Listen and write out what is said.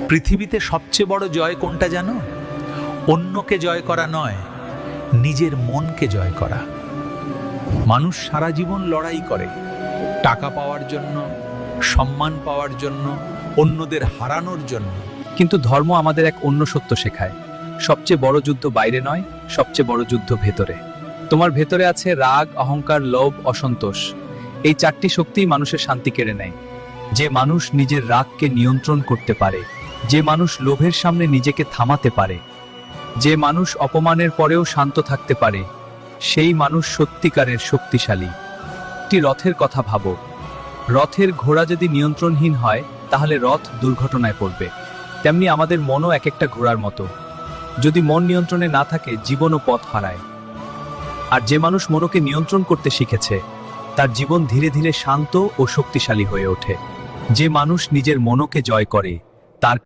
পৃথিবীতে সবচেয়ে বড় জয় কোনটা জানো? অন্যকে জয় করা নয়, নিজের মনকে জয় করা। মানুষ সারা জীবন লড়াই করে, টাকা পাওয়ার জন্য, সম্মান পাওয়ার জন্য, অন্যদের হারানোর জন্য। কিন্তু ধর্ম আমাদের এক অন্য সত্য শেখায়। সবচেয়ে বড় যুদ্ধ বাইরে নয়, সবচেয়ে বড় যুদ্ধ ভেতরে। তোমার ভেতরে আছে রাগ, অহংকার, লোভ, অসন্তোষ। এই চারটি শক্তিই মানুষের শান্তি কেড়ে নেয়। যে মানুষ নিজের রাগকে নিয়ন্ত্রণ করতে পারে, যে মানুষ লোভের সামনে নিজেকে থামাতে পারে, যে মানুষ অপমানের পরেও শান্ত থাকতে পারে, সেই মানুষ সত্যিকারের শক্তিশালী। একটি রথের কথা ভাবো। রথের ঘোড়া যদি নিয়ন্ত্রণহীন হয় তাহলে রথ দুর্ঘটনায় পড়বে। তেমনি আমাদের মনও এক একটা ঘোড়ার মতো। যদি মন নিয়ন্ত্রণে না থাকে, জীবনও পথ হারায়। আর যে মানুষ মনকে নিয়ন্ত্রণ করতে শিখেছে, তার জীবন ধীরে ধীরে শান্ত ও শক্তিশালী হয়ে ওঠে। যে মানুষ নিজের মনকে জয় করে, তার